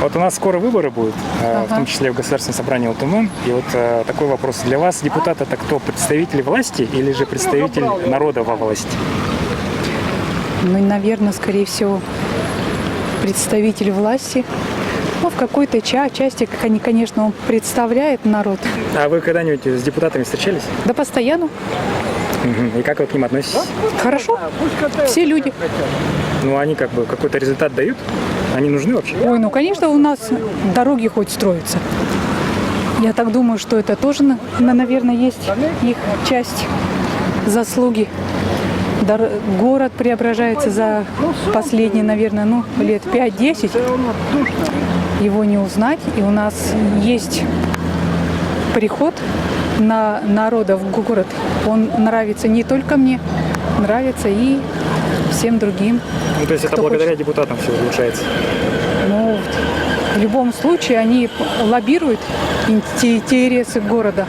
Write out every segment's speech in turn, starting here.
Вот у нас скоро выборы будут, в том числе в Государственном собрании ЛТМ. И вот такой вопрос для вас. Депутат это кто? Представитель власти или же представитель народа во власти? Ну, наверное, скорее всего, представитель власти. Ну, в какой-то части, как они, конечно, он представляет народ. А вы когда-нибудь с депутатами встречались? Да постоянно. И как вы к ним относитесь? Хорошо. Все люди. Ну, они как бы какой-то результат дают? Они нужны вообще? Ой, ну, конечно, у нас дороги хоть строятся. Я так думаю, что это тоже, наверное, есть их часть заслуги. Город преображается за последние, наверное, лет 5-10. Его не узнать. И у нас есть приход народа в город. Он нравится не только мне, нравится и всем другим. Ну, то есть это благодаря депутатам все улучшается? Ну, в любом случае они лоббируют интересы города.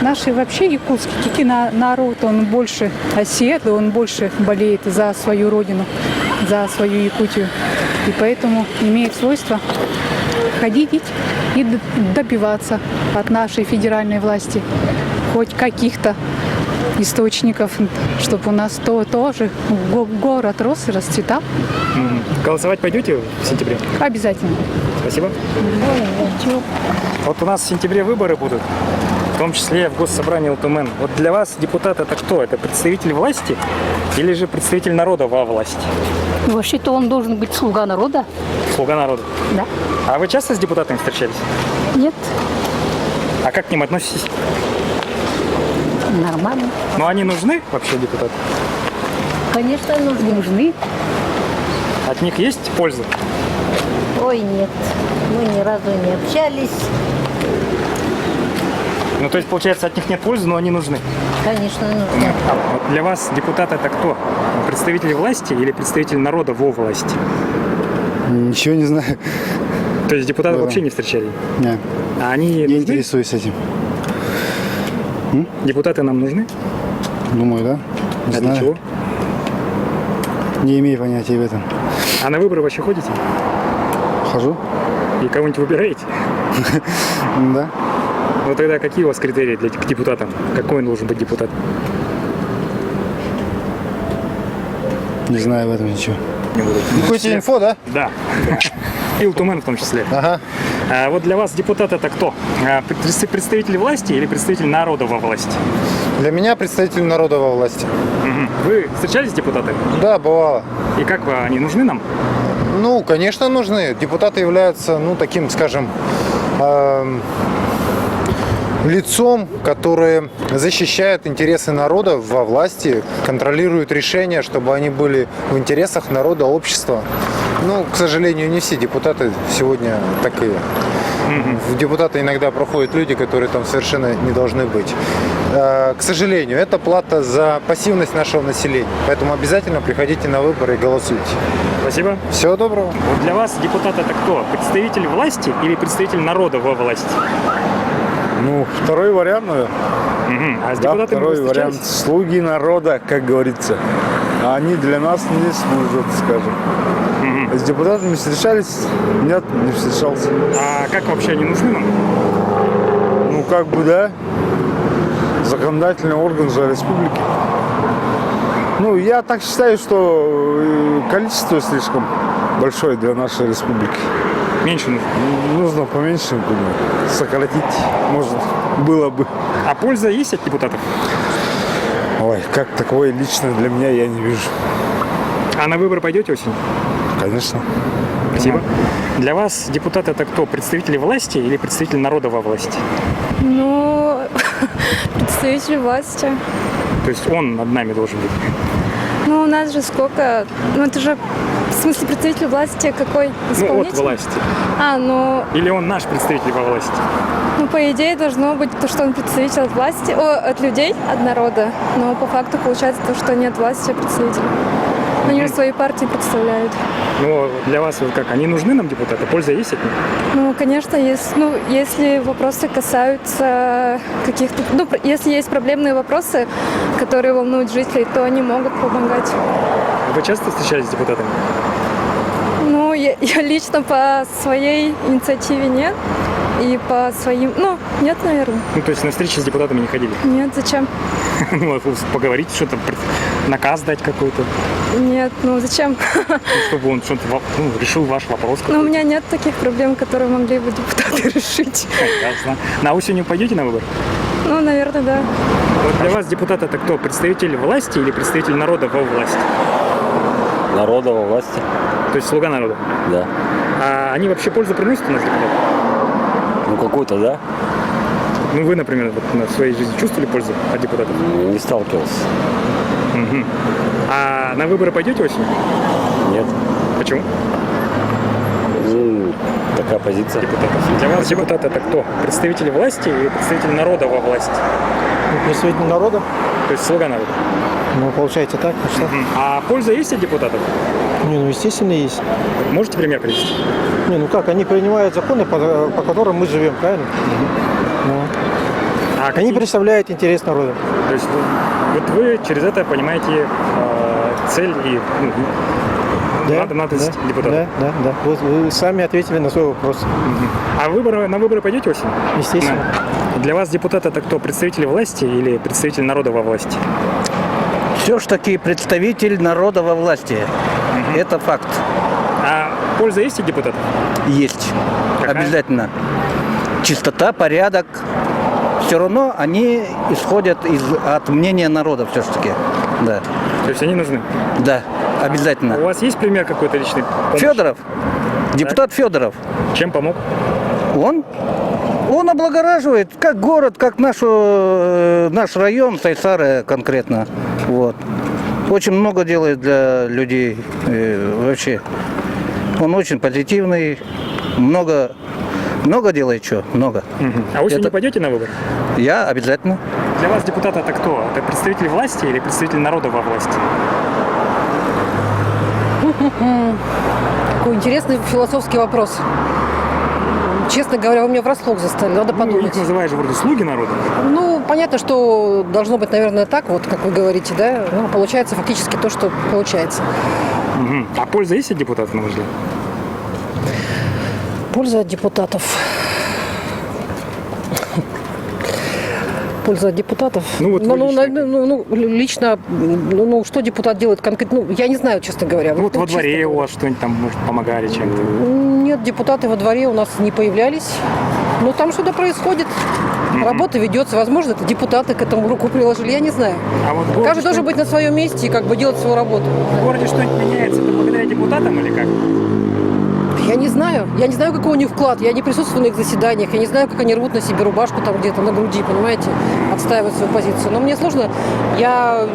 Наши вообще якутский народ, он больше оседлый, он больше болеет за свою родину, за свою Якутию. И поэтому имеет свойство ходить и добиваться от нашей федеральной власти хоть каких-то источников, чтобы у нас тоже город рос и расцветал. Голосовать пойдете в сентябре? Обязательно. Спасибо. Вот у нас в сентябре выборы будут, в том числе в Госсобрании ЛТМ. Вот для вас депутат это кто? Это представитель власти или же представитель народа во власти? Вообще-то он должен быть слуга народа. Слуга народа? Да. А вы часто с депутатами встречались? Нет, А как к ним относитесь? нормально. Ну, они нужны вообще, депутаты? Конечно, нужны. От них есть польза? Ой, нет, мы ни разу не общались. Ну, то есть, получается, от них нет пользы, но они нужны. Конечно, нужны. А вот для вас депутат это кто? Представитель власти или представитель народа во власти? Ничего не знаю. То есть депутаты вообще не встречали? Не, А они не нужны? интересуюсь этим. Депутаты нам нужны? Думаю, да? Не А для знаю. чего? Не имею понятия об этом. А на выборы вообще ходите? Хожу? И кого-нибудь выбираете? Да. Ну тогда какие у вас критерии к депутатам? Какой он должен быть депутат? Не знаю об этом ничего. Не буду. Какую-то инфо, да? Да. И ЛТМ в том числе. Ага. А вот для вас депутат это кто? Представитель власти или представитель народа во власти? Для меня представитель народа во власти. Вы встречались с депутатами? Да, бывало. И как вы, они нужны нам? Ну, конечно, нужны. Депутаты являются, таким, скажем, лицом, которое защищает интересы народа во власти, контролирует решения, чтобы они были в интересах народа, общества. К сожалению, не все депутаты сегодня такие. В депутаты иногда проходят люди, которые там совершенно не должны быть. К сожалению, это плата за пассивность нашего населения. Поэтому обязательно приходите на выборы и голосуйте. Спасибо. Всего доброго. Вот для вас депутат это кто? Представитель власти или представитель народа во власти? Второй вариант, наверное. А с Да, депутатами второй вы вариант. встречались? Слуги народа, как говорится. А они для нас не служат, скажем. С депутатами встречались? Нет, не встречался. А как вообще они нужны нам? Да. Законодательный орган же республики. Я так считаю, что количество слишком большое для нашей республики. Меньше нужно. Нужно поменьше, сократить, может, было бы. А польза есть от депутатов? Ой, как такое лично для меня я не вижу. А на выборы пойдете осенью? Конечно. Спасибо. Для вас депутат это кто? Представитель власти или представитель народа во власти? Представитель власти. То есть он над нами должен быть? У нас же сколько... это же, в смысле, представитель власти какой? Исполнитель? От власти. Или он наш представитель во власти? По идее, должно быть то, что он представитель от власти, от людей, от народа. Но по факту получается то, что не от власти, а представитель. Они же свои партии представляют. Для вас как? Они нужны нам, депутаты? Польза есть от них? Конечно, есть. Если вопросы касаются каких-то... если есть проблемные вопросы, которые волнуют жителей, то они могут помогать. Вы часто встречались с депутатами? я лично по своей инициативе нет. И по своим... Ну, нет, наверное. Ну, то есть на встречи с депутатами не ходили? Нет, зачем? Ну, вот поговорить, что-то, наказ дать какой-то, Нет, ну зачем? ну, чтобы он что-то решил ваш вопрос. Но у меня нет таких проблем, которые могли бы депутаты решить. Ясно. На осенью пойдете на выбор? Ну, наверное, да. Вот для вас депутат это кто? Представитель власти или представитель народа во власти? Народа во власти, То есть слуга народа. да. А они вообще пользу приносят у нас депутаты? Ну, какую-то, да, Ну, вы, например, вот на своей жизни чувствовали пользу от депутатов? не сталкивался. Мгм. А на выборы пойдете осенью? Нет. Почему? Ну, такая позиция. Депутатов. Для вас депутат это кто? Представитель власти или представитель народа во власти? Представитель народа? То есть слуга народа. Ну, получается так, ну что? А польза есть от депутатов? Не, ну, естественно, есть. Можете пример привести? Не, ну как, они принимают законы, по которым мы живем, правильно? Ну, А они какие- представляют интерес народа. То есть вот вы через это понимаете цель и надо депутатов. Да. Вот вы сами ответили на свой вопрос. А на выборы пойдете осенью? Естественно. Да. Для вас депутат это кто? Представитель власти или представитель народа во власти? Все-таки представитель народа во власти. Это факт. А польза есть от депутатов? Есть. Какая? Обязательно. Чистота, порядок. Все равно они исходят от мнения народа все-таки. Да. То есть они нужны? Да, У обязательно. вас есть пример какой-то личный? помощи? Федоров. Депутат Федоров. Чем помог? Он облагораживает как город, как наш район, Сайсары конкретно. Вот. Очень много делает для людей. Вообще. Он очень позитивный. Много делает что. Много. А осенью Это- пойдете на выборы? Я обязательно. Для вас депутат это кто? Это представитель власти или представитель народа во власти? Такой интересный философский вопрос. Честно говоря, вы меня врасплох застали, надо Ну, подумать. их называешь вроде слуги народа. Ну, понятно, что должно быть, наверное, так, вот как вы говорите, да? Ну, получается фактически то, что получается. Мгм. А польза есть от депутатов, на ваш взгляд? Польза от депутатов. Польза от депутатов. Ну, вот вы лично. Лично, что депутат делает конкретно? Ну, я не знаю, честно говоря. Ну, вот во честно дворе у говоря. вас что-нибудь там, может, помогали чем-то? Нет, депутаты во дворе у нас не появлялись. Но там что-то происходит. Работа ведется. Возможно, это депутаты к этому руку приложили. Я не знаю. А вот в городе Каждый должен быть на своем месте и как бы делать свою работу. В городе что-нибудь меняется, это благодаря депутатам или как? Я не знаю. Я не знаю, какой у них вклад. Я не присутствую на их заседаниях. Я не знаю, как они рвут на себе рубашку там где-то на груди, понимаете, отстаивать свою позицию. Но мне сложно. Я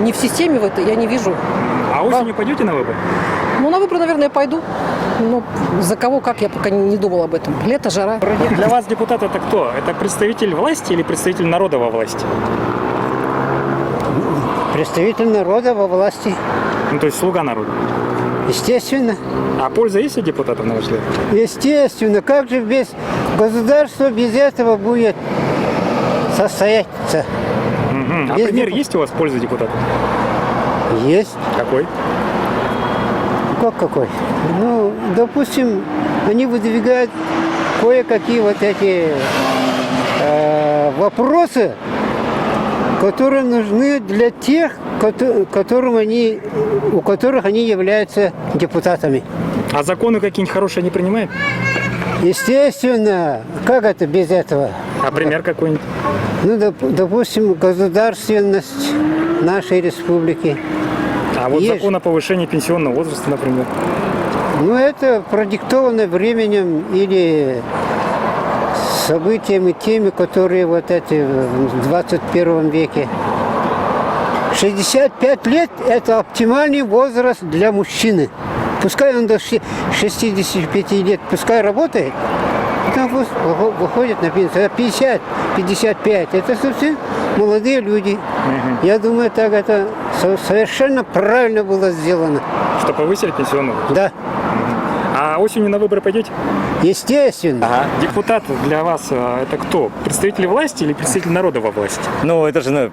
не в системе в этой, я не вижу. А осенью пойдете на выборы? Ну, на выборы, наверное, я пойду. Ну, за кого, как, я пока не думал об этом. Лето, жара. Для вас депутат это кто? Это представитель власти или представитель народа во власти? Представитель народа во власти. Ну, то есть слуга народа. Естественно. А польза есть от депутатов, на ваш взгляд? Естественно. Как же без государства без этого будет состояться? А Без пример него. есть у вас польза депутатов? Есть. Какой? Как какой? Ну, допустим, они выдвигают кое-какие вот эти вопросы, которые нужны для тех, у которых они являются депутатами. А законы какие-нибудь хорошие не принимает? Естественно, как это без этого? А пример какой-нибудь? Ну, допустим, государственность нашей республики. А вот Есть. закон о повышении пенсионного возраста, например. Ну, это продиктовано временем или событиями теми, которые вот эти в 21 веке. 65 лет – это оптимальный возраст для мужчины. Пускай он до 65 лет, пускай работает, потом выходит на пенсию. 50, 55 – это совсем молодые люди. Я думаю, так это совершенно правильно было сделано. Что повысили пенсионный возраст? Да. А осенью на выборы пойдете? Естественно. Ага. Депутат для вас это кто? Представитель власти или представитель народа во власти? Ну, это же, ну,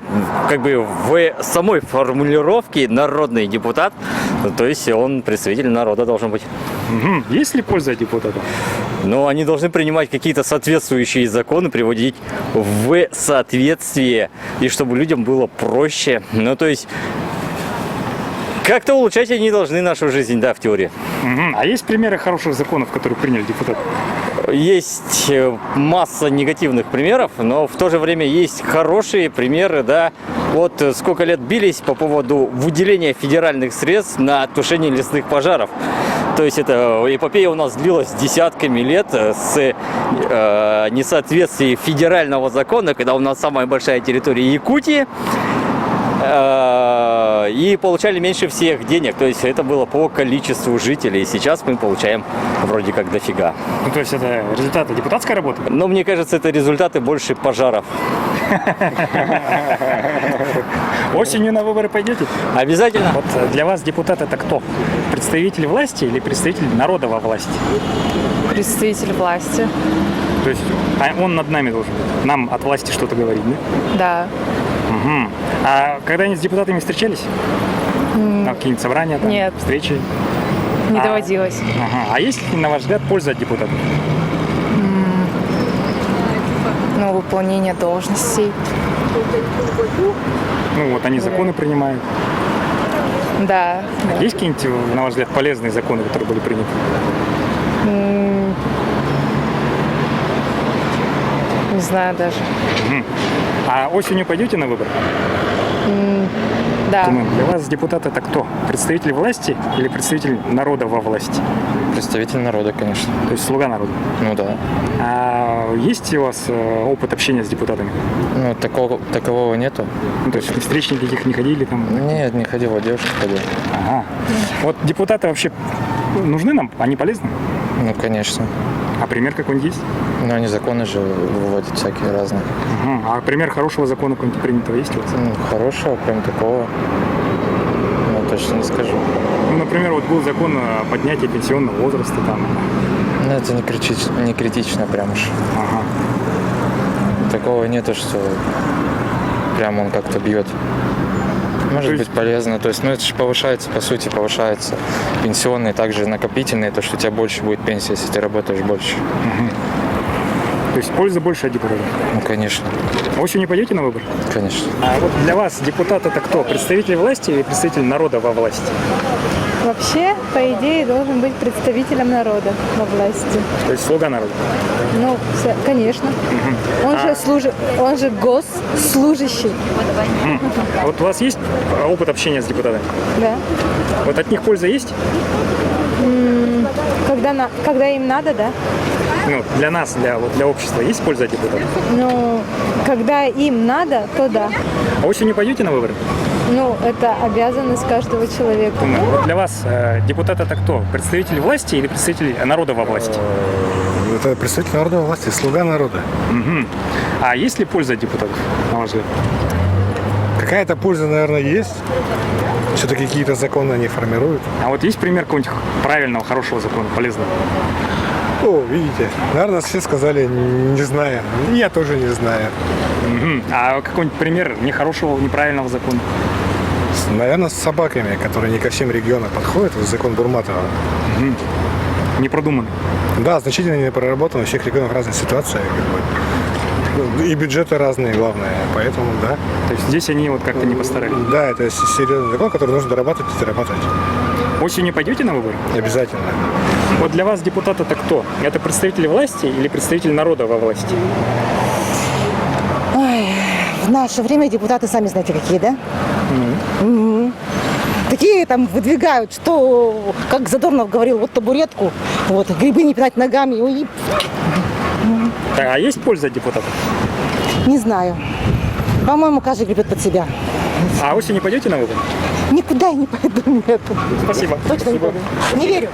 как бы в самой формулировке народный депутат, то есть он представитель народа должен быть. Угу. Есть ли польза от депутата? Но они должны принимать какие-то соответствующие законы, приводить в соответствие, и чтобы людям было проще. Ну, то есть как-то улучшать они должны нашу жизнь, да, в теории. Угу. А есть примеры хороших законов, которые приняли депутаты? Есть масса негативных примеров, но в то же время есть хорошие примеры, да. Вот сколько лет бились по поводу выделения федеральных средств на тушение лесных пожаров. То есть эта эпопея у нас длилась десятками лет с несоответствием федерального закона, когда у нас самая большая территория Якутии, и получали меньше всех денег. То есть это было по количеству жителей. Сейчас мы получаем вроде как дофига. Ну, то есть это результаты депутатской работы? Но мне кажется, это результаты больше пожаров. Осенью на выборы пойдете? Обязательно. Вот для вас депутат это кто? Представитель власти или представитель народа во власти? Представитель власти. То есть он над нами должен быть. Нам от власти что-то говорить, да? Да. Угу. А когда-нибудь с депутатами встречались? На какие-нибудь собрания? Там, Нет. Встречи? Не доводилось. Ага. А есть ли, на ваш взгляд, польза от депутатов? Ну, выполнение должностей. Ну вот они законы принимают. Да. Есть какие-нибудь, на ваш взгляд, полезные законы, которые были приняты? Не знаю даже. Угу. А осенью пойдете на выборы? Да. Для вас депутат это кто? Представитель власти или представитель народа во власти? Представитель народа, конечно. То есть слуга народа? Ну да. А есть у вас опыт общения с депутатами? Ну, такового нету. Ну, то есть встреч никаких не ходили там? Нет, не ходил, а девушка ходил. Ага. Вот депутаты вообще нужны нам? Они полезны? Ну, конечно. А пример какой-нибудь есть? Ну, они законы же выводят всякие разные. Угу. А пример хорошего закона какого-нибудь принятого есть у вас? Ну, хорошего, прям такого. Ну, точно не скажу. Ну, например, вот был закон о поднятии пенсионного возраста там. Ну, это не критично прям уж. Ага. Такого нету, что прям он как-то бьет. Может быть полезно. То есть, ну это же повышается, по сути, повышается пенсионные, также накопительные, то, что у тебя больше будет пенсия, если ты работаешь больше. Угу. То есть пользы больше от депутатов? Ну, конечно. Осенью пойдете на выборы? Конечно. А вот для вас депутат это кто? Представитель власти или представитель народа во власти? Вообще, по идее, должен быть представителем народа во власти. То есть слуга народа? Ну, конечно. Он же госслужащий. А вот у вас есть опыт общения с депутатами? Да. Вот от них польза есть? Когда им надо, да. Ну, для нас, для общества есть польза от депутатов? Ну, когда им надо, то да. А осенью пойдете на выборы? Ну, это обязанность каждого человека. Вот для вас депутат это кто? Представитель власти или представитель народа во власти? Это представитель народа во власти, слуга народа. Угу. А есть ли польза от депутатов, на ваш взгляд? Какая-то польза, наверное, есть. Все-таки какие-то законы они формируют. А вот есть пример какого-нибудь правильного, хорошего закона, полезного? О, видите, наверное, все сказали, не знаю. Я тоже не знаю. Угу. А какой-нибудь пример нехорошего, неправильного закона? Наверное, с собаками, которые не ко всем регионам подходят, закон Бурматова. Угу. Не продуман. Да, значительно не проработан, у всех регионов разная ситуация. И бюджеты разные, главное, поэтому да. То есть здесь они вот как-то не постарались? Да, это серьезный закон, который нужно дорабатывать и дорабатывать. Осенью пойдете на выборы? Обязательно. Вот для вас депутат это кто? Это представитель власти или представитель народа во власти? Ой, в наше время депутаты сами знаете какие, да? Угу. Такие там выдвигают, что, как Задорнов говорил, вот табуретку, вот, грибы не пинать ногами. Ой. А есть польза от депутатов? Не знаю. По-моему, каждый гребет под себя. А осенью пойдете на выборы? Никуда я не пойду, нет. Спасибо. Точно не пойду. Не верю.